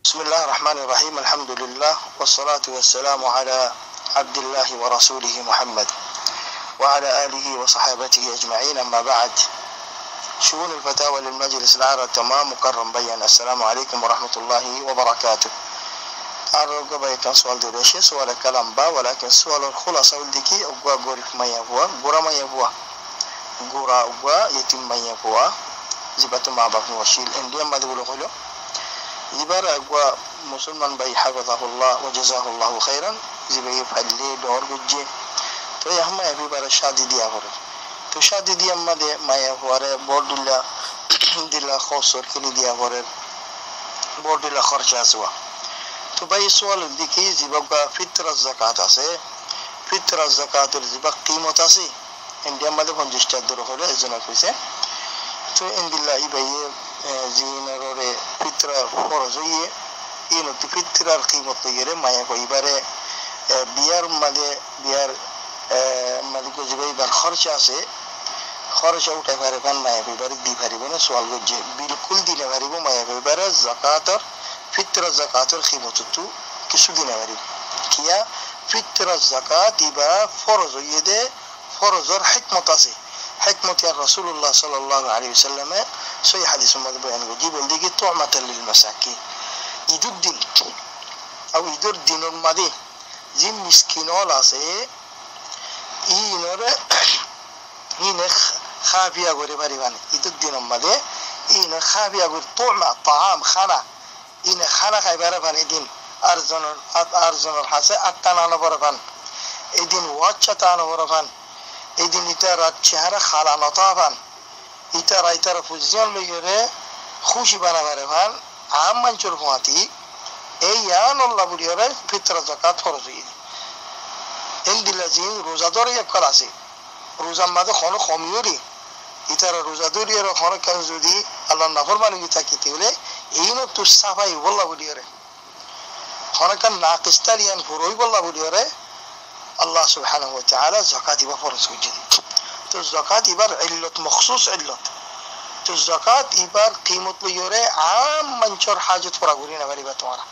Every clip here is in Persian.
بسم الله الرحمن الرحيم. الحمد لله والصلاة والسلام على عبد الله ورسوله محمد وعلى آله وصحابته أجمعين. أما بعد، شؤون الفتاوى للمجلس العربي تمام مكرم بيان. السلام عليكم ورحمة الله وبركاته. أرجو بيتان سؤال دريشة سؤال كلام با، ولكن سؤال الخلاصة ولدكي أقوى غورف ما يبوا غورا ما يبوا غورا أقوى يتم ما يبوا زبط ما بقى وشيل إنديا ما تقوله خلو زبارة أقوى مسلمان بي حفظه الله وجزاه الله خيرا زبي فعلي دور بجي تو يهم يبي بارا شادي ديا هوري تو شادي ديا ما دي ما يهواره بورد الله دلا خوصور كلي ديا هوري بورد الله خرج أسوا تو باي سؤال ديكي زبا فطر الزكاة سه فطر الزكاة زبا قيمة سه إنديا ما ده بنجشت دور هوري إزنا كويسه تو إن بالله يبي زين روري فطر فرزويه إنه تفطر القيمة تغيره ما يكو يباره بيار ماده بيار ماده كوزبي بار خرچ آسه خرچ اوت افاره کن ما يكو يباره دي فاري بنا سوال وجه بالكل دي نفاري بو ما يكو يباره زكاة فطر زكاة القيمة تتو كسو دي نفاري كيا فطر الزكاة يبا فرزويه ده فرزور حكمة آسه حكمة يا رسول الله صلى الله عليه وسلم سوي حديث مذبوح يعني بجيب ولدي طعمة للمساكين يدود دين أو يدور دين الماضي زي مسكينول أسه ينخ خافيا غوري باريبان يدود دين الماضي ينخ خافيا غور طعمة طعام خنا ينخ خنا خيبارة بان يدين أرزون الحاسة أتانا نبرفان يدين واتشتانا برفان يدين يترى شهر خالا نطافان يترى فوزيون لغيره خوشي بانا برفان عام منشور فواتي ايان الله بليره فطر زكاة فرزوية ان دلزين روزادور يبقى لاسي روزا ماذا خانو خاميوري يترى روزادور يرى خانو كنزودي الله نفر بانو يتاكي تيولي اينو تصافي والله بليره خانو كان ناقستاليان فروي والله بليره الله سبحانه وتعالى زكاة بفرزوية تو زكاة يبار علة مخصوص علة تو الزكاة إبار قيمة ليورة عام منشور حاجة فراغورين غريبة تمارا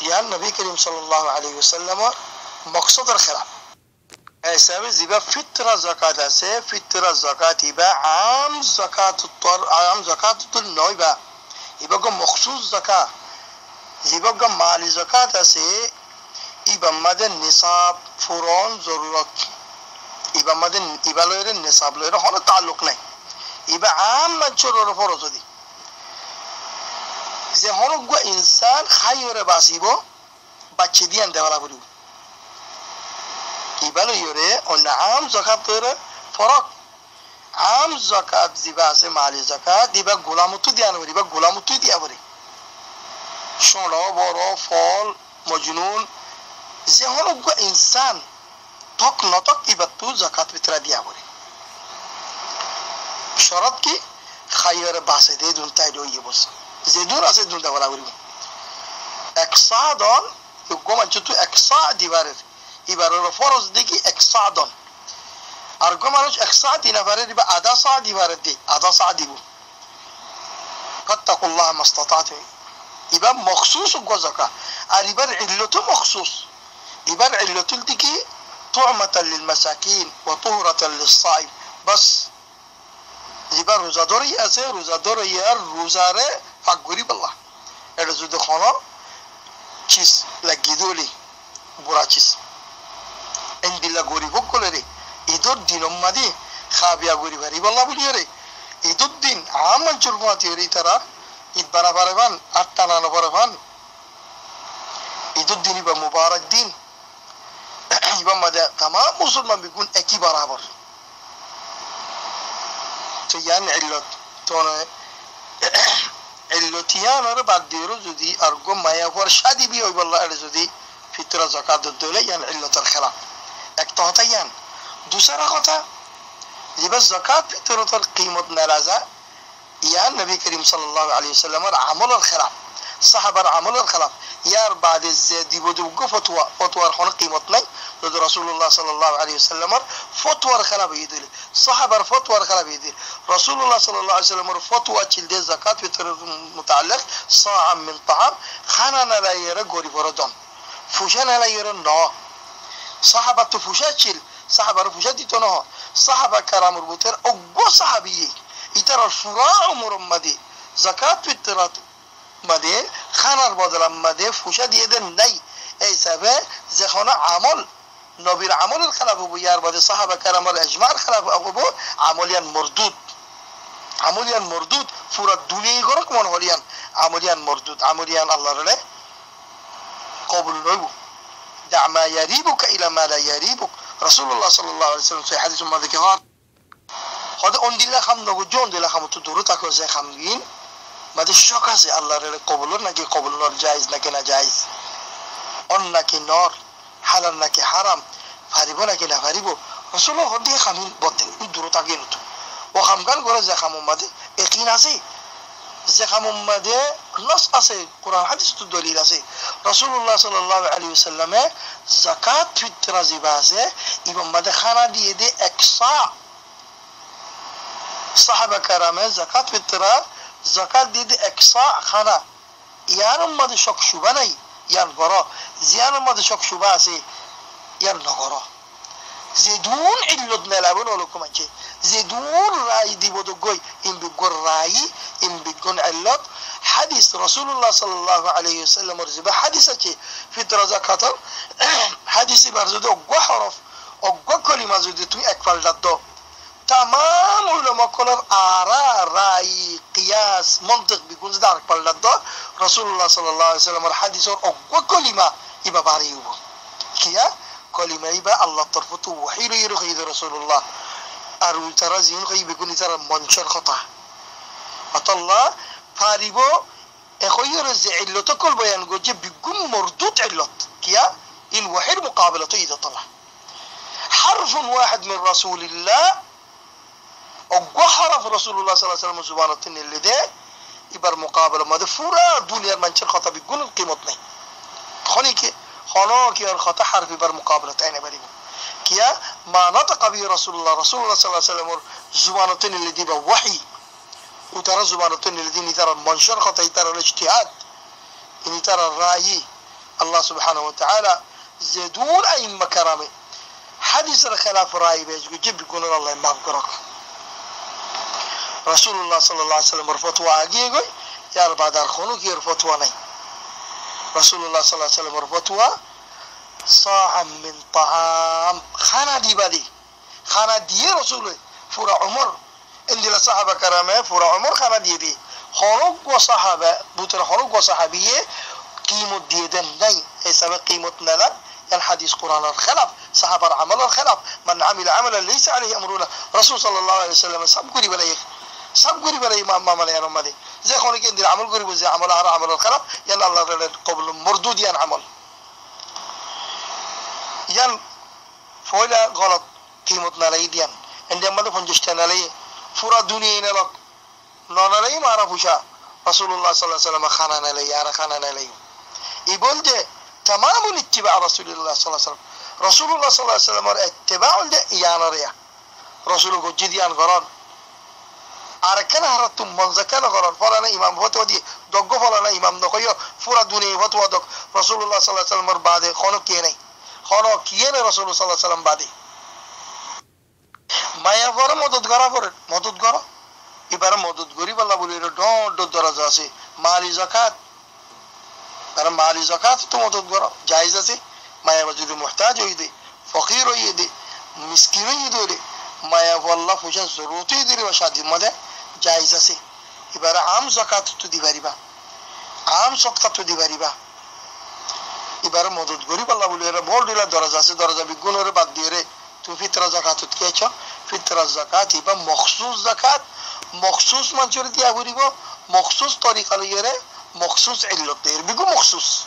يعني النبي كريم صلى الله عليه وسلم مقصد الخلاف أسابة زيبا فطرة زكاة سه فطرة زكاة إبا عام زكاة الطر عام زكاة النوع إبا إبا مخصوص زكاة زيبا مال زكاة سه إبا مدن نصاب فرون ضرورت إبا مدن إبا لير النصاب لير هنا تعلق نه يبقى عام منشور فرص دي زي هون جو إنسان خير باسيبه بچدي عنده ولا بدو يبقى له يوري أن عام زكاة تير فرق عام زكاة زباسة مال زكاة يبقى غلامتو دي أنوري يبقى غلامتو دي أوري شلون بورو فول مجنون زي هون جو إنسان توك نتوك يبقى تو زكاة بترا دي أوري شرط کی خیر باسه ده دون تایدو یبوس زدون اسه دون دا ولا وري اقصادون يقوم انتو اقصاد ديبارت يبارو فرض ديكي اقصادون ارغمانوش اقصاد دي نفر دي ادا صاد ديبارت دي ادا صاد ديبو فاتقوا الله ما استطعتم يبقى مخصوص جوزكا اريبر علته مخصوص يبقى علته ديكي طعمة للمساكين وطهرة للصائم بس زيبا روزادوري أسه روزادوري يار روزاره فقوري بالله الرزود خانا چیز لگیدولی برا چیز اندی لگوری بکلری ایدور دین امدی خابیا گوری بری بالله بلیاره ایدور دین عامن چرفاتی یوری ترا اید بنا برفان اتانا نبرفان ایدور دینی با مبارک دین ایبا مده تمام مسلمان بيكون اکی برابر يعني علت تونه علتيان أنا بعد ديرو زودي أرجو ما يفور شادي بيو بالله أرزودي في ترى زكاة الدولة يعني علة الخلاف اكتهتيان دوسرا خطأ يبقى زكاة في ترى القيمة نلازا يعني النبي كريم صلى الله عليه وسلم عمل الخلاف صحابة عمل الخلاف يار بعد الزادي بدو فتوى رخون قيمتنا যদি রাসূলুল্লাহ সাল্লাল্লাহু আলাইহি ওয়াসাল্লামের ফতোয়ার খেলাফ হয়ে দিল সাহাবার ফতোয়ার খেলাফ হয়ে দিল রাসূলুল্লাহ সাল্লাল্লাহু আলাইহি ওয়াসাল্লামের ফতোয়া ছিল যে যাকাত ফিতরের মুতাআল্লিক সাআম মিন তাআম খানা না লাইরে গরিবর দন ফুশা না লাইরে ন সাহাবা তো ফুশা ছিল সাহাবার ফুশা দিত না সাহাবা কারামের ভিতর অজ্ঞ সাহাবী ইতার ফুরা উমর মাদি যাকাত ফিতরাত মাদে খানার বদলা মাদে ফুশা দিয়ে দেন নাই এই হিসাবে যখন আমল নবীর আমলের খেলাফ হবো ইয়ার বাদে সাহাবা কারামের ইজমার খেলাফ হবো আমলিয়ান মরদুদ পুরা দুনিয়া গরক মন হলিয়ান আমলিয়ান মরদুদ আমলিয়ান আল্লাহর কবুল নইব দা মা ইয়ারিবুকা ইলা মা লা ইয়ারিবুক রাসূলুল্লাহ সাল্লাল্লাহু আলাইহি ওয়াসাল্লাম সেই হাদিস মধ্যে কি হয় হদ অন্দিলা খাম নগো জন দিলা খাম তো দূর তাকো যে খামগিন মাদে শক আছে আল্লাহর কবুল নাকি কবুল নর জায়েজ নাকি না জায়েজ অন নাকি নর হালাল নাকি হারাম ফারিব নাকি না ফারিব রাসূলুল্লাহ হদি খামিন বতে দূর তাকে নতো ও খামগান করে যে খাম মাদে ইয়াকিন আছে যে খাম মাদে নাস আছে কোরআন হাদিস তো দলিল আছে রাসূলুল্লাহ সাল্লাল্লাহু আলাইহি ওয়াসাল্লামে যাকাত ফিতরা জিবা আছে ইমাম মাদে খানা দিয়ে দে একসা সাহাবা কারামে যাকাত ফিতরা যাকাত দিয়ে দে একসা খানা ইয়ার মাদে শক শুবা নাই ইয়ার বড় জিয়ার মাদে শক শুবা আছে ইয়ার নগর زيدون علت نلابون ولكم أنشي زيدون رأي دي بدوغوي إن بيقول رأي إن بيقول علت حديث رسول الله صلى الله عليه وسلم ورزبا حديثة في ترزاكة حديث برزود أقوى حرف أقوى كلمة زودتوي أكفال جدو تمام علماء كلهم آراء رأي قياس منطق بيقول زد أكفال جدو رسول الله صلى الله عليه وسلم الحديث أقوى كلمة إبا باريوبو كيا كلمة يبقى الله طرفته وحيله يرخي رسول الله أرو ترى زين خي بيكون ترى منشر خطأ أطلع فاريبو أخوي رزع علة كل بيان جوجي بيكون مردود علة كيا إن وحيد مقابلته إذا طلع حرف واحد من رسول الله أو حرف رسول الله صلى الله عليه وسلم سبحانه وتعالى اللي ده يبقى مقابلة ما ده فورا دنيا منشر خطأ بيكون قيمتنا خليك خلاك يا الخطأ حرف بر مقابلة أين بريم كيا ما نطق به رسول الله صلى الله عليه وسلم زبانتين اللي دي بوحي وترى زبانتين اللي دي ترى المنشر خطأ ترى الاجتهاد إن ترى الرأي الله سبحانه وتعالى زدون أي مكرمة حديث الخلاف رأي بيجي جيب يكون الله ما بقرك رسول الله صلى الله عليه وسلم رفتوا عجيجي يا رب دار خونك يرفتوا ني رسول الله صلى الله عليه وسلم رفتوا صاع من طعام خانا دي بدي خانا دي رسول فورا عمر عند الصحابة كرامة فورا عمر خانا دي خلق وصحابة بوتر خلق وصحابية قيمة دي دن ني حساب قيمة نلا الحديث قرآن الخلاف صحابة عمل الخلاف من عمل عملا ليس عليه أمرنا رسول صلى الله عليه وسلم سبقري بلاي ما ملا يا رمادي زي خونك عند العمل قريب زي عمل عمل الخلاف يلا الله قبل مردود ين عمل ين فولا غلط قيمة نلاقي ديان عندما ده فنجشتنا لي فورا دنيا نلاق نلاقي ما عرفوشا رسول الله صلى الله عليه وسلم خاننا لي يا خاننا لي يقول ده تمام الاتباع رسول الله صلى الله عليه وسلم رسول الله صلى الله عليه وسلم اتباع ده يانا ريا رسوله جديان قران أركنا هرتم منزكنا قران فلانا إمام فتوى دي دقو فلانا إمام نقيه فورا دنيا فتوى دق رسول الله صلى الله عليه وسلم بعد خانو كيني رسول الله صلى الله عليه وسلم بعد ما يفعل مدد غرا إبارة مدد غري بالله بولي دون درجة سي مالي زكاة برا مالي زكاة تو مدد غرا جائزة سي ما يوجد محتاج يدي فقير يدي مسكين يدي ما يفعل الله فوجا ضرورت يدي وشادي مده جائزة سي إبارة عام زكاة تو دي بريبا عام سقطة تو دي بريبا إبارة مدد غري بالله بولي بول دلا درجة سي درجة بيجون ره بعد ديره تو فطر زكاة تكيشة فطر زكاة يبقى مخصوص زكاة مخصوص منشور ديا غريبا مخصوص طريقة ليره مخصوص علة دير بيجو مخصوص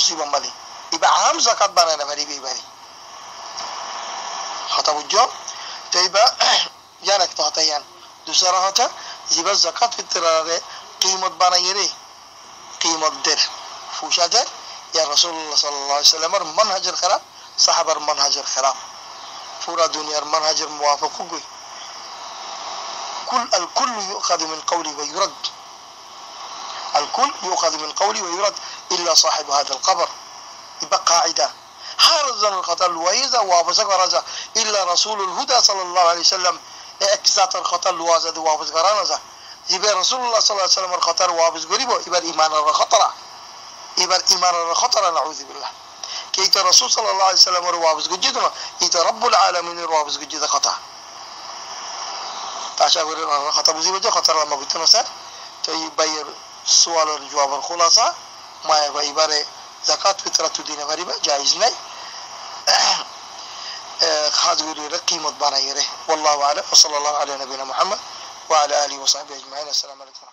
يبقى مالي يبقى عام زكاة بنا بريبي بري خطأ بجو تيبقى يانك تهتيان دوسرا هتا يبقى زكاة فطر قيمة بنا يره قيمة در فوشا در يا رسول الله صلى الله عليه وسلم منهج الخلاف صحابة منهج الخلاف فورا دنيا منهج الموافق الكل يؤخذ من قولي ويرد الكل يؤخذ من قولي ويرد إلا صاحب هذا القبر يبقى قاعدة حارزا الخطر وإذا وافزق رزا إلا رسول الهدى صلى الله عليه وسلم اكزات الخطر وازد وافزق رزا يبقى رسول الله صلى الله عليه وسلم الخطر وافزق ريبو يبقى إيمان الخطر يبقى إيمان الخطر نعوذ بالله كي الرسول صلى الله عليه وسلم وافزق جدنا إذا رب العالمين وافزق جد خطأ تاشاور الخطر بزيبه خطر لما قلت نسأل تيبير سؤال الجواب الخلاصة ما يبقى إبارة زكاة فطرة الدين غريبة جائز ني خاذ غيري قيمة بانا يره والله أعلم وصلى الله على نبينا محمد وعلى آله وصحبه أجمعين السلام عليكم.